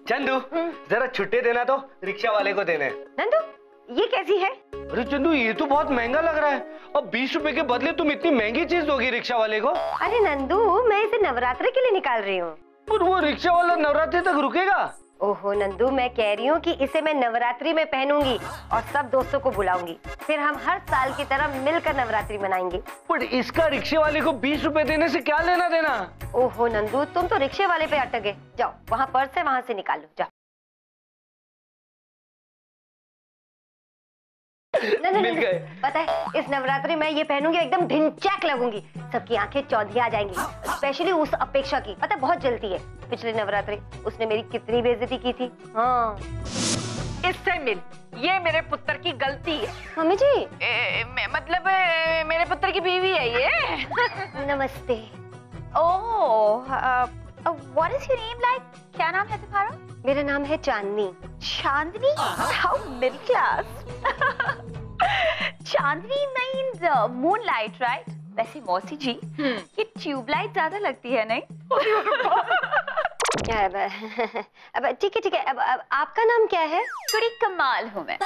चंदू जरा छुट्टे देना तो रिक्शा वाले को देने। नंदू ये कैसी है? अरे चंदू ये तो बहुत महंगा लग रहा है। अब 20 रुपए के बदले तुम इतनी महंगी चीज दोगी रिक्शा वाले को? अरे नंदू मैं इसे नवरात्रि के लिए निकाल रही हूँ। पर वो रिक्शा वाला नवरात्रि तक रुकेगा? ओहो नंदू मैं कह रही हूँ कि इसे मैं नवरात्रि में पहनूंगी और सब दोस्तों को बुलाऊंगी, फिर हम हर साल की तरह मिलकर नवरात्रि मनाएंगे। पर इसका रिक्शे वाले को 20 रुपए देने से क्या लेना देना? ओहो नंदू तुम तो रिक्शे वाले पे अटक गए। जाओ वहाँ पर्स है वहाँ से निकालो जाओ। मिल गए। पता है इस नवरात्रि में ये पहनूंगी एकदम ढिंचैक लगूंगी, सबकी आंखें चौंधिया आ जाएंगी, स्पेशली उस अपेक्षा की। पता है बहुत जलती है, पिछले नवरात्रि उसने मेरी कितनी बेइज्जती की थी। हाँ इससे मिल, ये मेरे पुत्र की गलती है। मम्मी जी मतलब मेरे पुत्र की बीवी है ये। नमस्ते। Oh what is your name like? क्या नाम है तुम्हारा? मेरा नाम है Chandni. Chandni? How middle class. Chandni means moonlight right? वैसे मौसी जी ये ट्यूबलाइट ज्यादा लगती है नहीं? अब ठीक है अब आपका नाम क्या है? थोड़ी कमाल हूँ मैं।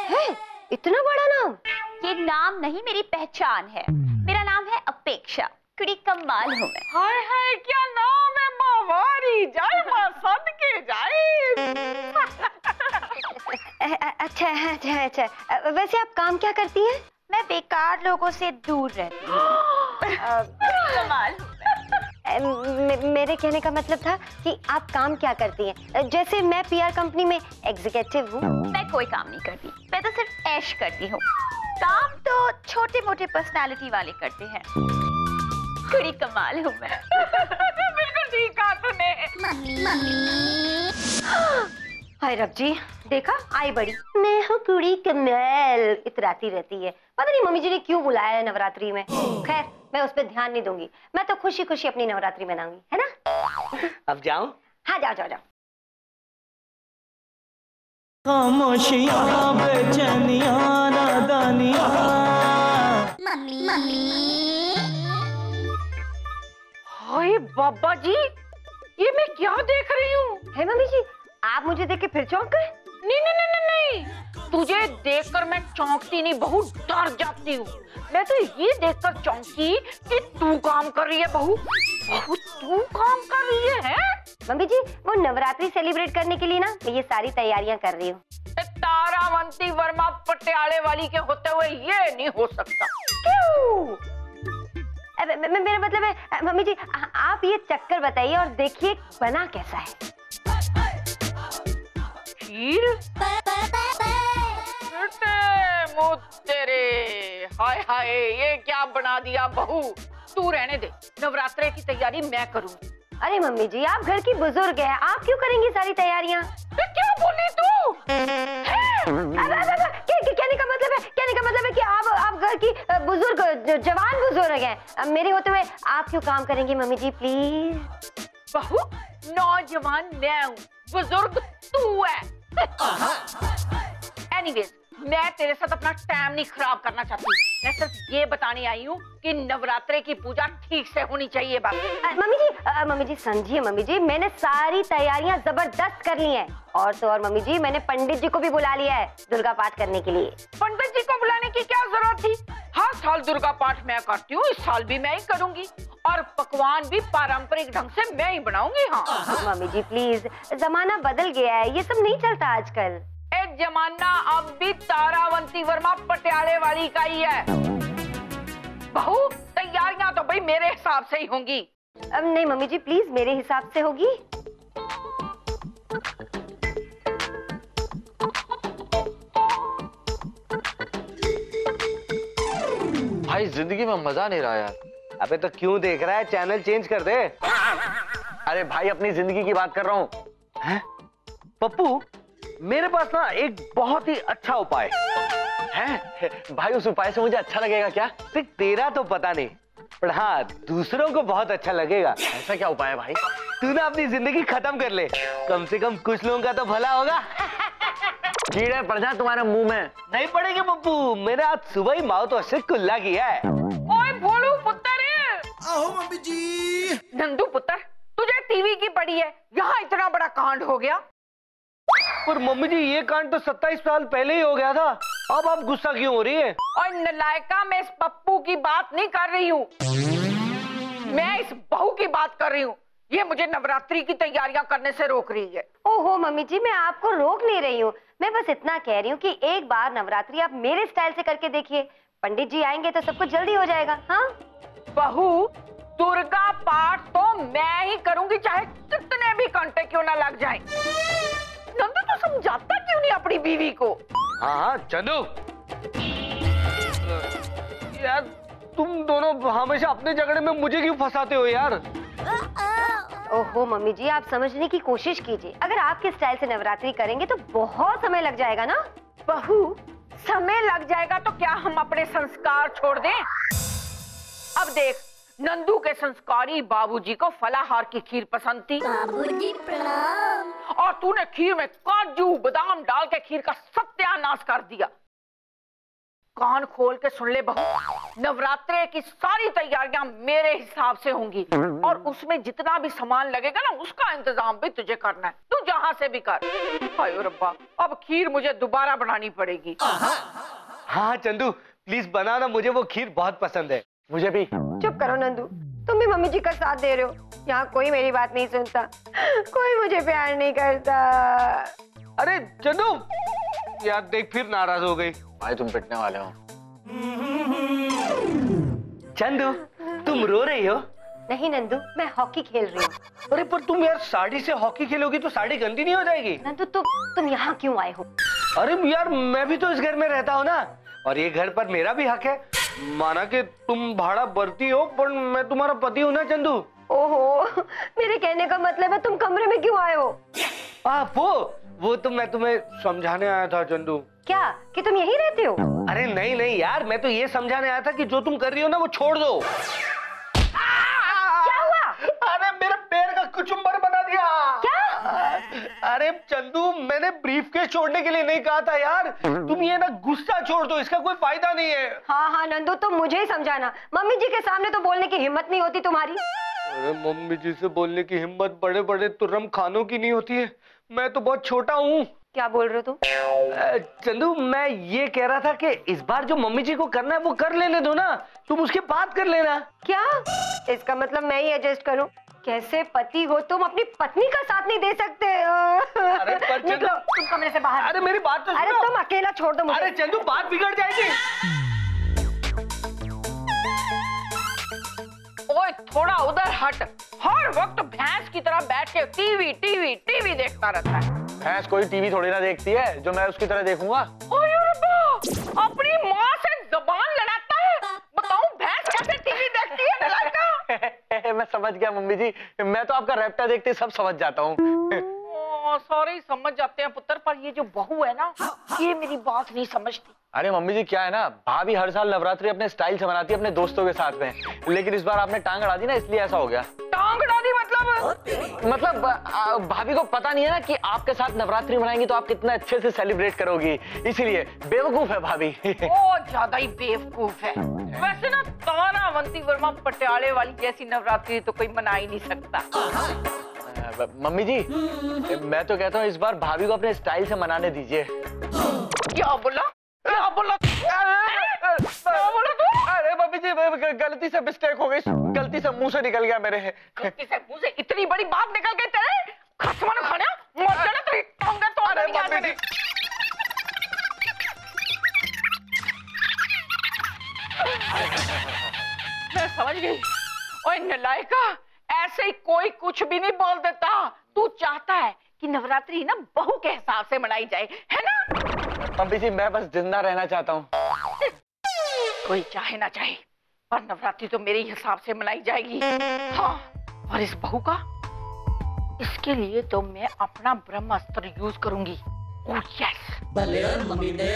है? इतना बड़ा नाम? ये नाम नहीं मेरी पहचान है, मेरा नाम है अपेक्षा। थोड़ी कमाल हूँ मैं। हाय हाय क्या नाम है, मावारी जाए माँ सदके जाए। अच्छा वैसे आप काम क्या करती हैं? मैं बेकार लोगों से दूर रहती हूँ। कमाल हूँ मैं। मेरे कहने का मतलब था कि आप काम क्या करती हैं? जैसे मैं पीआर कंपनी में एग्जीक्यूटिव हूँ। मैं कोई काम नहीं करती, मैं तो सिर्फ ऐश करती हूँ। काम तो छोटे मोटे पर्सनालिटी वाले करते हैं। थोड़ी कमाल हूँ मैं। बिल्कुल ठीक कहा तूने। हाय रब जी देखा आई बड़ी मैं हूँ कुड़ी कमाल इतराती रहती है। पता नहीं मम्मी जी ने क्यों बुलाया है नवरात्रि में। खैर मैं उस पर ध्यान नहीं दूंगी, मैं तो खुशी खुशी अपनी नवरात्रि मनाऊंगी, है ना? अब जाऊं? हाँ जाओ। खामोशियां बेचैनियां नादानियां। हाय बाबा जी ये मैं क्या देख रही हूँ? है मम्मी जी आप मुझे देख के फिर चौंक गए? नहीं, तुझे देखकर मैं चौंकती नहीं बहू, डर जाती हूँ। मैं तो ये देखकर चौंकी कि तू काम कर रही है बहू। बहू तू काम कर रही है? मम्मी जी वो नवरात्रि सेलिब्रेट करने के लिए ना मैं ये सारी तैयारियां कर रही हूँ। तारावंती वर्मा पटियाले वाली के होते हुए ये नहीं हो सकता। क्यों? मेरा मतलब है मम्मी जी आप ये चक्कर बताइए और देखिए बना कैसा है। खीर? तेरे हाय हाय ये क्या बना दिया बहू। तू रहने दे, नवरात्रे की तैयारी मैं करूंगी। अरे मम्मी जी आप घर की बुजुर्ग है, आप क्यों करेंगी सारी तैयारियां? क्या बोली तू? कहने का मतलब है कि आप घर की बुजुर्ग जवान बुजुर्ग हैं, मेरे होते हुए आप क्यों काम करेंगी मम्मी जी प्लीज? बहू नौजवान मैं हूँ, बुजुर्ग तू है। एनीवेज मैं तेरे साथ अपना टाइम नहीं खराब करना चाहती, मैं सिर्फ ये बताने आई हूँ कि नवरात्रे की पूजा ठीक से होनी चाहिए। बस मम्मी जी समझिए मम्मी जी मैंने सारी तैयारियां जबरदस्त कर ली हैं। और तो और मम्मी जी मैंने पंडित जी को भी बुला लिया है दुर्गा पाठ करने के लिए। पंडित जी को बुलाने की क्या जरूरत थी? हर साल दुर्गा पाठ मैं करती हूँ, इस साल भी मैं ही करूंगी और पकवान भी पारंपरिक ढंग से मैं ही बनाऊंगी। हाँ मम्मी जी प्लीज, जमाना बदल गया है, ये सब नहीं चलता आजकल। एक जमाना अब भी तारावंती वर्मा पटियाले वाली का ही है। बहू तैयारियां तो भाई मेरे हिसाब से ही होंगी। अब नहीं मम्मी जी प्लीज मेरे हिसाब से होगी। भाई जिंदगी में मजा नहीं रहा यार। अबे तो क्यों देख रहा है, चैनल चेंज कर दे। अरे भाई अपनी जिंदगी की बात कर रहा हूँ। हैं? पप्पू मेरे पास ना एक बहुत ही अच्छा उपाय है। भाई उस उपाय से मुझे अच्छा लगेगा क्या? देख तेरा तो पता नहीं पर हाँ दूसरों को बहुत अच्छा लगेगा। ऐसा क्या उपाय है भाई? तू ना अपनी जिंदगी खत्म कर ले, कम से कम कुछ लोगों का तो भला होगा। कीड़े पड़ जाए तुम्हारे मुंह में। नहीं पड़ेगा पप्पू, मैंने आज सुबह ही माउथ वॉश से कुल्ला किया है। ओए भोलू पुत्र। आओ मम्मी जी। नंदू पुत्र तुझे टीवी की पड़ी है, यहाँ इतना बड़ा कांड हो गया। पर मम्मी जी ये कांड तो 27 साल पहले ही हो गया था, अब आप गुस्सा क्यों हो रही है? और नलायका, मैं इस पप्पू की बात नहीं कर रही हूँ, मैं इस बहू की बात कर रही हूँ। ये मुझे नवरात्रि की तैयारियां करने से रोक रही है। ओहो मम्मी जी, मैं आपको रोक नहीं रही हूँ, मैं बस इतना कह रही हूँ कि एक बार नवरात्रि आप मेरे स्टाइल से करके देखिए, पंडित जी आएंगे तो सब कुछ जल्दी हो जाएगा। हाँ बहू, दुर्गा पाठ तो मैं ही करूंगी, चाहे कितने भी घंटे क्यों ना लग जाएं। नंदू तो समझाता क्यों नहीं अपनी बीवी को? हाँ चंदू, यार तुम दोनों हमेशा अपने झगड़े में मुझे क्यों फंसाते हो यार? ओहो मम्मी जी, आप समझने की कोशिश कीजिए, अगर आपके स्टाइल से नवरात्रि करेंगे तो बहुत समय लग जाएगा ना। बहू, समय लग जाएगा तो क्या हम अपने संस्कार छोड़ दें? अब देख, नंदू के संस्कारी बाबूजी को फलाहार की खीर पसंद थी। बाबूजी प्रणाम। और तूने खीर में काजू बादाम डाल के खीर का सत्यानाश कर दिया। कान खोल के सुन ले बहू, नवरात्रे की सारी तैयारियां मेरे हिसाब से होंगी, और उसमें जितना भी सामान लगेगा ना उसका इंतजाम भी तुझे करना है, तू जहां से भी कर। हाय रब्बा, अब खीर मुझे दोबारा बनानी पड़ेगी। हाँ चंदू प्लीज बनाना, मुझे वो खीर बहुत पसंद है। मुझे भी। चुप करो नंदू, तुम भी मम्मी जी का साथ दे रहे हो, यहाँ कोई मेरी बात नहीं सुनता, कोई मुझे प्यार नहीं करता। अरे चंदू, यार देख फिर नाराज हो गई। भाई तुम पिटने वाले हो। चंदू तुम रो रही हो? नहीं नंदू, मैं हॉकी खेल रही हूँ। अरे पर तुम यार साड़ी से हॉकी खेलोगी तो साड़ी गंदी नहीं हो जाएगी? नंदू तुम यहाँ क्यों आए हो? अरे यार मैं भी तो इस घर में रहता हूँ ना, और ये घर पर मेरा भी हक है। माना कि तुम भाड़ा भरती हो, पर मैं तुम्हारा पति हूँ ना चंदू। ओहो, मेरे कहने का मतलब है तुम कमरे में क्यों आए हो? वो तो मैं तुम्हें समझाने आया था चंदू। क्या कि तुम यहीं रहते हो? अरे नहीं यार, मैं तो ये समझाने आया था कि जो तुम कर रही हो ना वो छोड़ दो। क्या हुआ? अरे मेरे पैर का कुचुम्बर बना दिया। क्या? अरे चंदू, मैंने ब्रीफकेस छोड़ने के लिए नहीं कहा था यार, तुम ये ना गुस्सा छोड़ दो, इसका कोई फायदा नहीं है। हाँ नंदू, तुम मुझे ही समझाना, मम्मी जी के सामने तो बोलने की हिम्मत नहीं होती तुम्हारी। अरे मम्मी जी से बोलने की हिम्मत बड़े बड़े तुर्रम खानों की नहीं होती है, मैं तो बहुत छोटा हूँ। क्या बोल रहे हो तुम? चंदू मैं ये कह रहा था कि इस बार जो मम्मी जी को करना है वो कर लेने दो ना, तुम उसके बाद कर लेना। क्या इसका मतलब मैं ही एडजस्ट करूं? कैसे पति हो तुम, अपनी पत्नी का साथ नहीं दे सकते? अरे पर निकलो तुम कमरे से बाहर। अरे मेरी बात तो सुनो। अरे तुम अकेला छोड़ दो मुझे। अरे चंदू बात बिगड़ जाएगी। ओए थोड़ा उधर हट, हर वक्त भैंस की तरह बैठ के टीवी देखता रहता है। भैंस कोई टीवी थोड़ी ना देखती है जो मैं उसकी तरह देखूंगा। ओए रब्बा, अपनी माँ से जबान लड़ाता है। बताऊं भैंस कैसे टीवी देखती है नलायका? मैं समझ गया मम्मी जी, मैं तो आपका रैप्टा देखते सब समझ जाता हूँ। सॉरी, समझ जाते हैं पुत्र, पर ये जो बहू है ना, ये मेरी बात नहीं समझती। अरे मम्मी जी क्या है ना, भाभी हर साल नवरात्रि अपने स्टाइल से मनाती है अपने दोस्तों के साथ में, लेकिन इस बार आपने टांग अड़ा दी ना, इसलिए ऐसा हो गया। टांग अड़ा दी मतलब भाभी को पता नहीं है ना कि आपके साथ नवरात्रि मनाएंगी तो आप कितना अच्छे से सेलिब्रेट करोगी, इसीलिए बेवकूफ है भाभी। बहुत ज्यादा ही बेवकूफ है। वैसे ना तारावंती वर्मा पटियाले वाली जैसी नवरात्रि तो कोई मना ही नहीं सकता। मम्मी जी मैं तो कहता हूँ इस बार भाभी को अपने स्टाइल से मनाने दीजिए। क्या बोला क्या बोला तू? अरे मम्मी जी गलती से मिस्टेक हो गई, गलती से मुंह से निकल गया मेरे। गलती से मुंह से इतनी बड़ी बात निकल गई तेरे? खसमन खाने मर जाना तेरी टांगें तोड़ देंगे आज मैंने। मैं समझ गई। ओए नलायका, ऐसे ही कोई कुछ भी नहीं बोल देता। तू चाहता है कि नवरात्रि ना बहू के हिसाब से मनाई जाए, है ना? मम्मी जी मैं बस जिंदा रहना चाहता हूँ। कोई चाहे ना चाहे, पर नवरात्रि तो मेरे हिसाब से मनाई जाएगी। हाँ, और इस बहू का, इसके लिए तो मैं अपना ब्रह्मास्त्र यूज करूंगी। Oh yes. भले मम्मी ने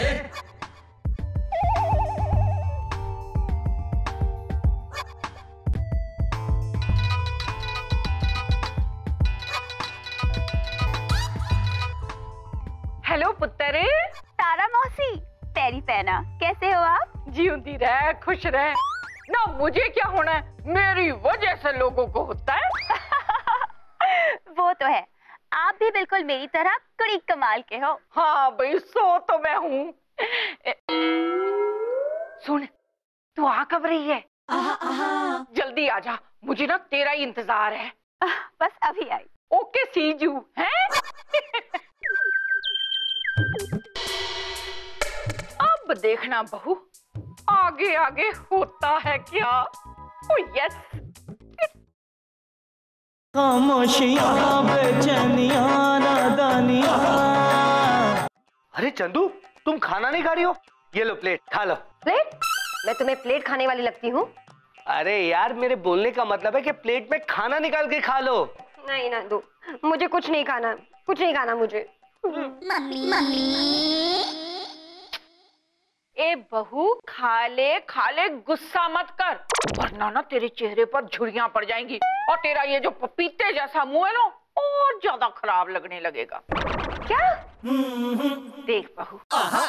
हेलो पुत्र। तारा मौसी, पैरी पैना, कैसे हो आप? जीती रह, खुश रह। ना मुझे क्या होना है, मेरी वजह से लोगों को होता है। वो तो है, आप भी बिल्कुल मेरी तरह कुड़ी कमाल के हो। हाँ भाई, सो तो मैं हूँ। सुन, तू आ कब रही है? जल्दी आजा, मुझे ना तेरा ही इंतजार है। बस अभी आई। Okay, C you. हैं? अब देखना बहू, आगे आगे होता है क्या। Oh yes. खामोशियां बेचैनियां नादानियां। अरे चंदू, तुम खाना नहीं खा रही हो? ये लो प्लेट, खा लो। प्लेट? मैं तुम्हें प्लेट खाने वाली लगती हूँ? अरे यार, मेरे बोलने का मतलब है कि प्लेट में खाना निकाल के खा लो। नहीं नंदू, मुझे कुछ नहीं खाना, कुछ नहीं खाना मुझे। ए बहू, खा ले, गुस्सा मत कर, वरना ना तेरे चेहरे पर झुर्रियां पड़ जाएंगी और तेरा ये जो पपीते जैसा मुंह है ना, और ज्यादा खराब लगने लगेगा। क्या? देख बहू,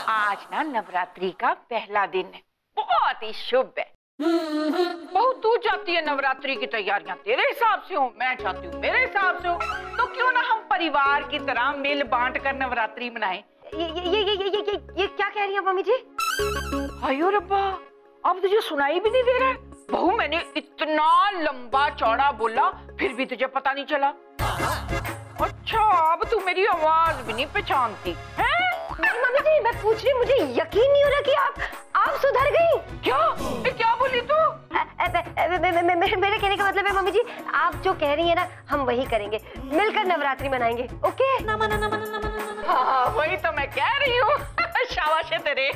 आज ना नवरात्रि का पहला दिन है, बहुत ही शुभ है। बहू, तू चाहती है नवरात्रि की तैयारियां तेरे हिसाब से हो, मैं चाहती हूँ मेरे हिसाब से हो, तो क्यों ना हम परिवार की तरह मिल बांट कर नवरात्रि मनाएं। ये क्या कह रही हैं मम्मी जी? अयो रब्बा, अब तुझे सुनाई भी नहीं दे रहा है? बहू, मैंने इतना लंबा चौड़ा बोला, फिर भी तुझे पता नहीं चला? अच्छा, अब तू मेरी आवाज भी नहीं पहचानती है? नहीं मम्मी जी, मैं पूछ रही, मुझे यकीन नहीं हो रहा कि आप सुधर गई। क्या बोली तू? मेरे कहने का मतलब है मम्मी जी, आप जो कह रही है ना, हम वही करेंगे, मिलकर नवरात्रि मनाएंगे। ओके? हाँ, वही तो मैं कह रही हूँ। शाबाश है तेरे।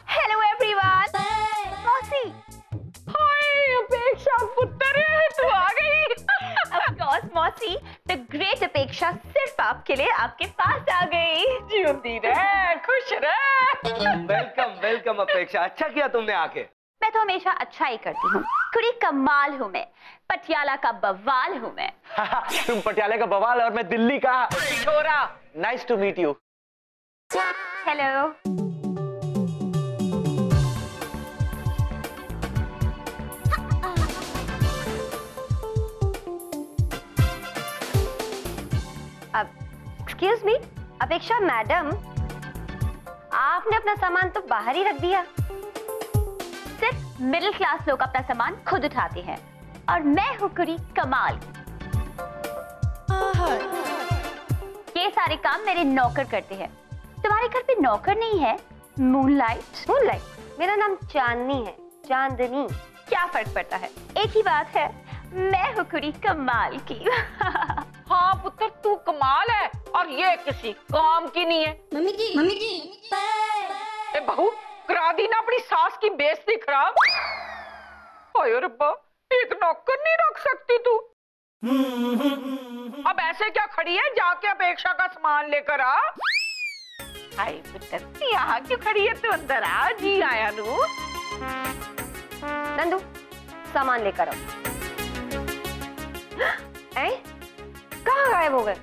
Hello everyone. मौसी। हाय अपेक्षा, पुत्र तू आ गई। ऑफ कोर्स मौसी, द ग्रेट अपेक्षा सिर्फ आपके लिए आपके पास आ गई। जीती रह, खुश रह। वेलकम वेलकम अपेक्षा, अच्छा किया तुमने आके। मैं तो हमेशा अच्छा ही करती हूँ। कुड़ी कमाल हूँ मैं, पटियाला का बवाल हूँ मैं। तुम पटियाले का बवाल और मैं दिल्ली का छोरा। Nice to meet you. Hello. अब एक्सक्यूज मी, अपेक्षा मैडम, आपने अपना सामान तो बाहर ही रख दिया। सिर्फ मिडिल क्लास लोग अपना सामान खुद उठाते हैं और मैं हूँ कुड़ी कमाल। ये सारे काम मेरे नौकर करते हैं। तुम्हारे घर पे नौकर नहीं है? मूनलाइट। मूनलाइट? मेरा नाम चांदनी है, चांदनी। क्या फर्क पड़ता है, एक ही बात है, मैं हूँ कुड़ी कमाल की। हाँ पुत्र, तू कमाल है और ये किसी काम की नहीं है। मम्मी जी। ए बहू, करा दी ना अपनी सास की बेइज्जती खराब। ओए रब्बा, एक नौकर नहीं रख सकती तू? अब ऐसे क्या खड़ी है, जाके अपेक्षा का सामान लेकर आ। हाय पुत्र, यहाँ क्यों खड़ी है, तू अंदर आ। जी आया नू। नंदू, सामान लेकर आओ। कहाँ गायब हो गए?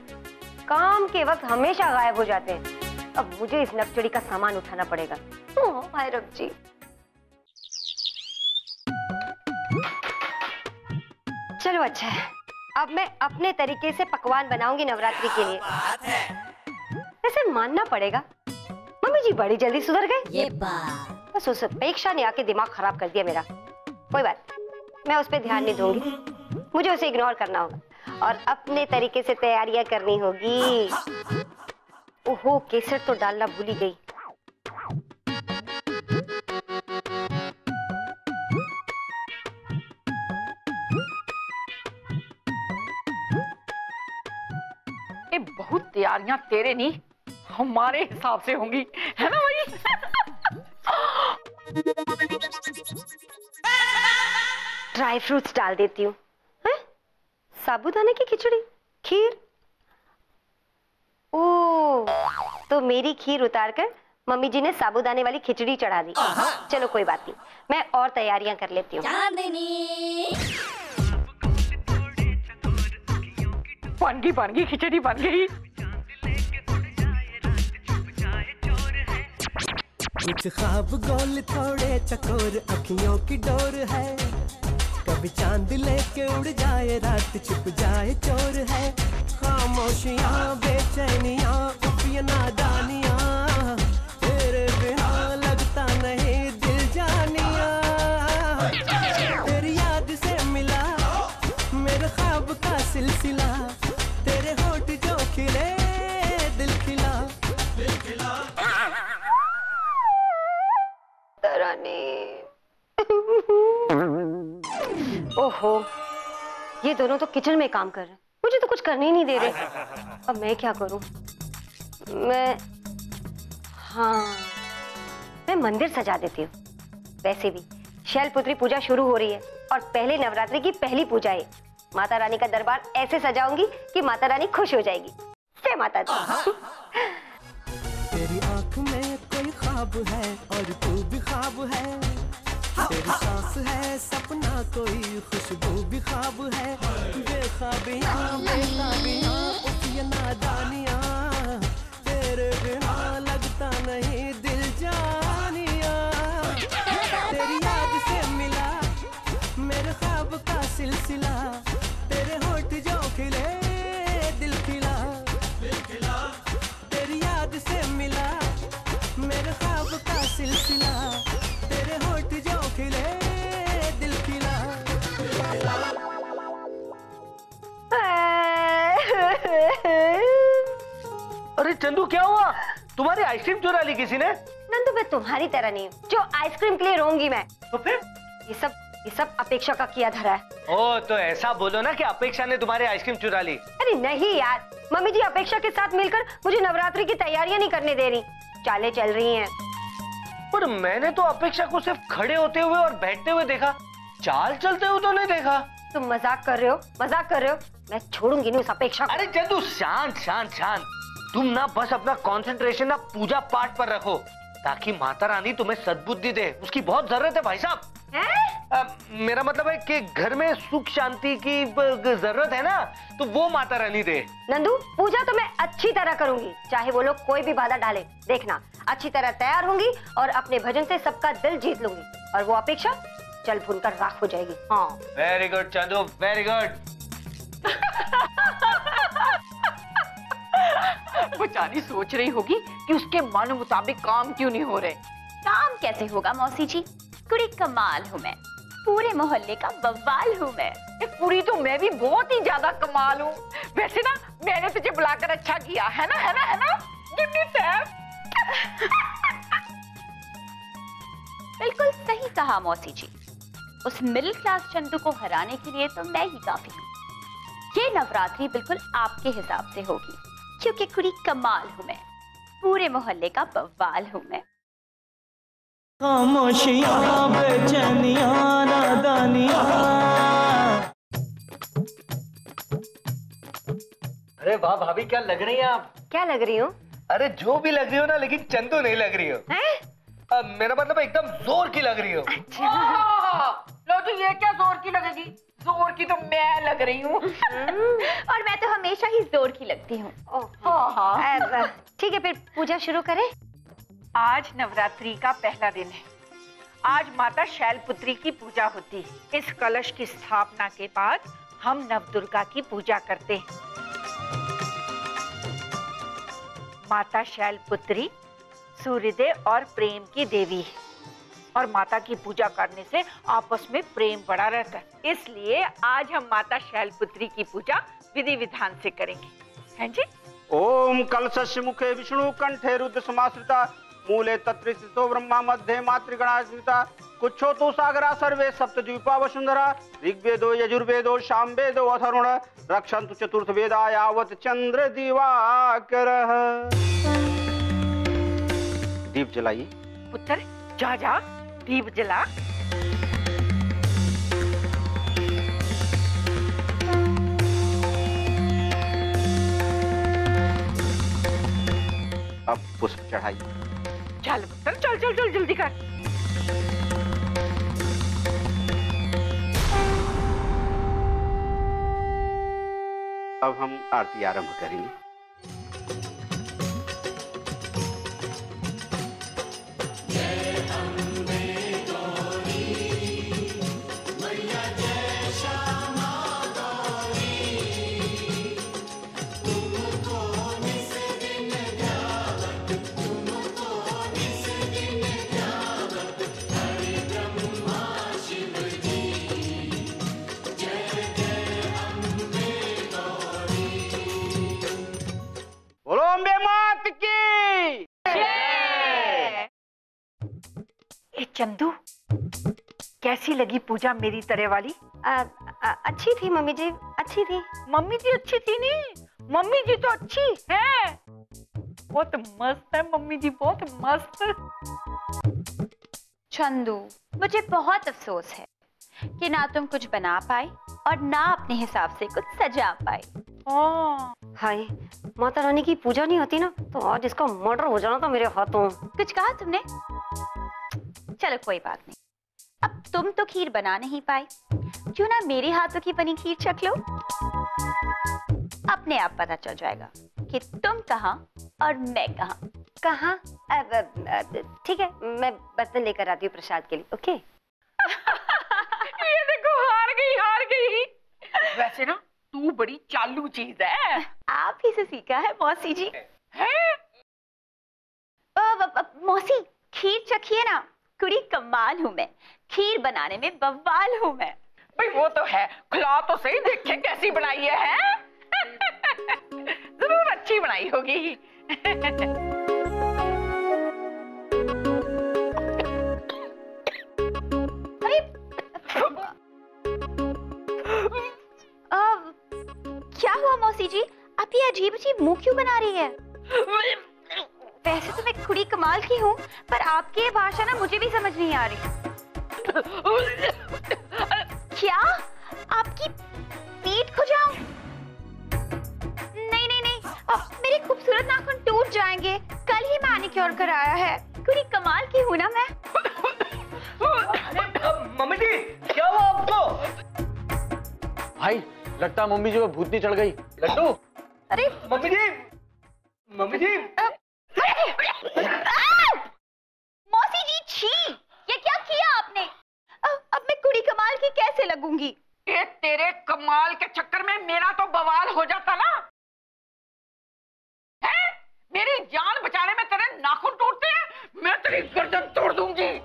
काम के वक्त हमेशा गायब हो जाते हैं। अब मुझे इस नकचड़ी का सामान उठाना पड़ेगा। भैरव जी। चलो अच्छा है, अब मैं अपने तरीके से पकवान बनाऊंगी नवरात्रि के लिए। वैसे मानना पड़ेगा, मम्मी जी बड़ी जल्दी सुधर गए। ये बात बस उस अपेक्षा ने आके दिमाग खराब कर दिया मेरा। कोई बात, मैं उस पर ध्यान नहीं दूंगी, मुझे उसे इग्नोर करना होगा और अपने तरीके से तैयारियां करनी होगी। ओहो, केसर तो डालना भूल ही गई। ये बहुत तैयारियां तेरे नहीं, हमारे हिसाब से होंगी, है ना भाई? ड्राई फ्रूट्स डाल देती हूँ। साबूदाने की खिचड़ी, खीर। ओ, तो मेरी खीर उतारकर मम्मी जी ने साबूदाने वाली खिचड़ी चढ़ा दी। चलो कोई बात नहीं, मैं और तैयारियां कर लेती हूँ। बन गई खिचड़ी बन गई। कुछ ख्वाब गोल थोड़े चकोर, अखियों की डोर है। कभी चांद लेके उड़ जाए, रात छुप जाए चोर है। खामोशियां बेचैनियां उपिया नादानियां, तेरे बिना लगता नहीं दिल जानिया। तेरी याद से मिला मेरे ख्वाब का सिलसिला, तेरे होठ जो खिले दिल खिला। ओहो, ये दोनों तो किचन में काम कर रहे हैं, मुझे तो कुछ करने ही नहीं दे रहे। अब मैं क्या करूं? मैं मंदिर सजा देती हूँ। वैसे भी शैलपुत्री पूजा शुरू हो रही है और पहले नवरात्रि की पहली पूजा है। माता रानी का दरबार ऐसे सजाऊंगी कि माता रानी खुश हो जाएगी। जय माता दी। तेरी आंख में कोई ख्वाब है और तू भी ख्वाब है, तेरी सांस है सपना कोई खुशबू भी ख्वाब है। बेख्वाबियां बेताबियां उपिया नादानियां, तेरे बिना लगता नहीं दिल जानिया। तेरी याद से मिला मेरे ख्वाब का सिलसिला, तेरे होठ जो खिले दिल खिला। तेरी याद से मिला मेरे ख्वाब का सिलसिला, तेरे होठ जो खिले दिल खिला। अरे चंदू क्या हुआ? तुम्हारी आइसक्रीम चुरा ली किसी ने? नंदू, मैं तुम्हारी तरह नहीं हूँ जो आइसक्रीम के लिए रोऊंगी मैं। तो फिर? ये सब अपेक्षा का किया धरा है। ओ, तो ऐसा बोलो ना कि अपेक्षा ने तुम्हारी आइसक्रीम चुरा ली। अरे नहीं यार, मम्मी जी अपेक्षा के साथ मिलकर मुझे नवरात्रि की तैयारियां नहीं करने दे रही, चालें चल रही हैं। पर मैंने तो अपेक्षा को सिर्फ खड़े होते हुए और बैठते हुए देखा, चाल चलते हुए तो नहीं देखा। तुम मजाक कर रहे हो? मैं छोड़ूंगी नहीं उस अपेक्षा को। अरे चंदू शांत शांत शांत, तुम ना बस अपना कंसंट्रेशन ना पूजा पाठ पर रखो, ताकि माता रानी तुम्हें सद्बुद्धि दे। उसकी बहुत जरूरत है भाई साहब। मेरा मतलब है कि घर में सुख शांति की जरूरत है ना, तो वो माता रानी दे। नंदू, पूजा तो मैं अच्छी तरह करूंगी, चाहे वो लोग कोई भी बाधा डाले। देखना, अच्छी तरह तैयार होंगी और अपने भजन से सबका दिल जीत लूंगी, और वो अपेक्षा जल भून कर राख हो जाएगी। हाँ, very good Chandu, very good. बेचारी सोच रही होगी कि उसके मन मुताबिक काम क्यों नहीं हो रहे। काम कैसे होगा मौसी जी, कुड़ी कमाल हूँ मैं, पूरे मोहल्ले का बवाल हूँ मैं। पूरी तो मैं भी बहुत ही ज्यादा कमाल हूँ। वैसे ना मैंने तुझे बुलाकर अच्छा किया है ना, है ना, है ना? Give me that. बिल्कुल सही कहा मौसी जी, उस मिडिल क्लास चंदू को हराने के लिए तो मैं ही काफी हूँ। ये नवरात्रि बिल्कुल आपके हिसाब से होगी, क्योंकि कुड़ी कमाल हूँ मैं, पूरे मोहल्ले का बवाल हूँ मैं। खामोशियां बेचैनियां नादानियां। अरे वाह भाभी, क्या लग रही हैं आप? क्या लग रही हूँ? अरे जो भी लग रही हो ना, लेकिन चंदू नहीं लग रही हो। मेरा मतलब एकदम जोर की लग रही हो। लो तो ये क्या जोर की लगेगी? जोर की तो मैं लग रही हूँ। और मैं तो हमेशा ही जोर की लगती हूँ। ठीक है, फिर पूजा शुरू करें। आज नवरात्रि का पहला दिन है। आज माता शैलपुत्री की पूजा होती है। इस कलश की स्थापना के बाद हम नवदुर्गा की पूजा करते हैं। माता शैलपुत्री सूर्यदेव और प्रेम की देवी है, और माता की पूजा करने से आपस में प्रेम बढ़ा रहता है। इसलिए आज हम माता शैलपुत्री की पूजा विधि विधान से करेंगे, हैं जी? ओम कलशस्य मुखे विष्णु कंठे रुद्र समाश्रिता, मूले तत्र स्थितो ब्रह्मा मध्ये मातृगणा स्मृता, कुच्छो तो सागरा सर्वे सप्तद्वीपा वसुंधरा, ऋग्वेदो यजुर्वेदो सामवेदो अथर्वण, रक्षन्तु चतुर्थ वेदा यावत् चंद्र दिवाकरः। दीप जलाइए। पुत्र जा जा, दीप जला। अब पुष्प चढ़ाइए। चल पुत्र, चल चल चल, जल्दी कर। अब हम आरती आरंभ करेंगे। जय चंदू, कैसी लगी पूजा मेरी तरह वाली? अच्छी थी मम्मी जी, अच्छी थी। मम्मी जी अच्छी थी नहीं, मम्मी जी तो अच्छी है। बहुत मस्त है मम्मी जी, बहुत मस्त। चंदू, मुझे बहुत अफसोस है कि ना तुम कुछ बना पाए और ना अपने हिसाब से कुछ सजा पाए। हाय, माता रानी की पूजा नहीं होती ना तो आज इसका मर्डर हो जाना था मेरे हाथों। कुछ कहा तुमने? चलो कोई बात नहीं, अब तुम तो खीर बना नहीं पाए, क्यों ना मेरे हाथों की बनी खीर चख लो। अपने आप पता चल जाएगा कि तुम कहाँ और मैं कहाँ। कहाँ? ठीक है, मैं बर्तन लेकर आती हूँ प्रसाद के लिए। ओके। ये देखो, हार गई। वैसे ना तू बड़ी चालू चीज है। आप ही से सीखा है मौसी जी। है? मौसी, खीर चखिए ना, कुड़ी कमाल हूँ मैं, खीर बनाने में बवाल हूँ मैं। भाई वो तो है, खिला तो सही, देखे कैसी बनाई है? जरूर अच्छी बनाई होगी। क्या हुआ मौसी जी, आप ये अजीब अजीब मुंह क्यों बना रही है? वैसे तो मैं खुड़ी कमाल की हूँ, पर आपकी ये भाषा ना मुझे भी समझ नहीं आ रही। क्या आपकी पीठ खुजाऊं? नहीं, मेरे खूबसूरत नाखून टूट जाएंगे, कल ही मैनिक्योर कराया है, खुड़ी कमाल की हूँ ना मैं। मम्मी जी, क्या हुआ आपको? भाई, लगता है मम्मी जी को भूतनी चढ़ गई। लड्डू, अरे मम्मी जी, मम्मी जी। मौसी जी, छी, ये क्या किया आपने? अब मैं कुड़ी कमाल की कैसे लगूंगी? ये तेरे कमाल के चक्कर में मेरा तो बवाल हो जाता ना। है? मेरी जान बचाने में तेरे नाखून टूटते हैं, मैं तेरी गर्दन तोड़ दूंगी।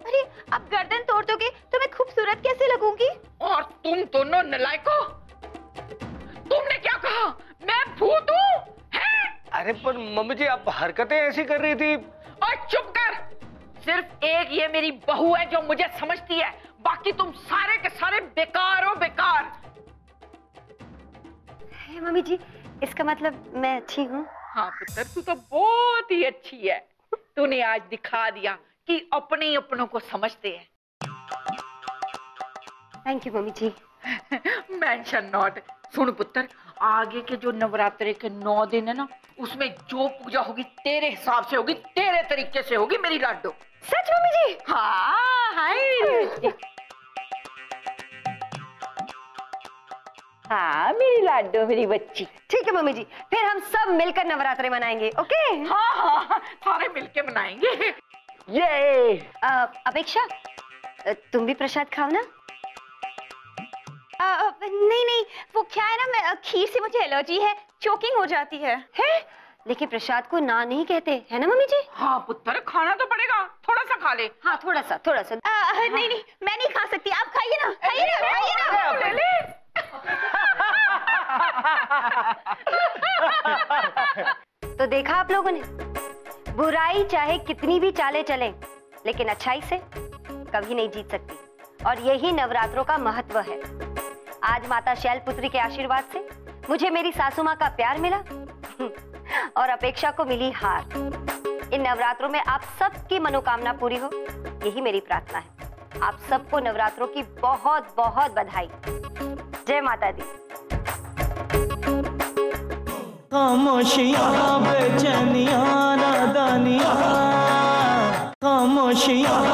अरे, आप गर्दन तोड़ दोगे तो मैं खूबसूरत कैसे लगूंगी? और तुम दोनों नलायकों, तुमने क्या कहा? मैं भूत हूँ? अरे पर मम्मी जी, आप हरकतें ऐसी कर रही थी। और चुप कर, सिर्फ एक ये मेरी बहू है जो मुझे समझती है, बाकी तुम सारे के सारे बेकार हो, बेकार। है मम्मी जी, इसका मतलब मैं अच्छी हूँ? हाँ पुत्र, तू तो बहुत ही अच्छी है। तूने आज दिखा दिया कि अपने ही अपनों को समझते हैं। थैंक यू मम्मी जी। Mention not. सुन पुत्र, आगे के जो नवरात्रे के 9 दिन है ना, उसमें जो पूजा होगी तेरे हिसाब से होगी, तेरे तरीके से होगी मेरी लाडो। सच मम्मी जी? हाँ, हाँ मेरी लाडो, मेरी बच्ची। ठीक है मम्मी जी, फिर हम सब मिलकर नवरात्रे मनाएंगे। ओके? हाँ, सारे मिलके मनाएंगे। ये अपेक्षा, तुम भी प्रसाद खाओ ना। नहीं, वो क्या है ना, मैं खीर से मुझे एलर्जी है, चोकिंग हो जाती है। लेकिन प्रसाद को ना नहीं कहते, है ना मम्मी जी? हाँ पुत्र, खाना तो पड़ेगा, थोड़ा सा खा ले। हाँ, थोड़ा सा। नहीं, मैं नहीं खा सकती, आप खाइए ना, खाइए ना। ले ले। तो देखा आप लोगों ने, बुराई चाहे कितनी भी चाले चले, लेकिन अच्छाई से कभी नहीं जीत सकती। और यही नवरात्रों का महत्व है। आज माता शैलपुत्री के आशीर्वाद से मुझे मेरी सासू माँ का प्यार मिला और अपेक्षा को मिली हार। इन नवरात्रों में आप सबकी मनोकामना पूरी हो, यही मेरी प्रार्थना है। आप सबको नवरात्रों की बहुत बहुत बधाई। जय माता दी। खामोशियां बेचैनियां नादानियां, खामोशियां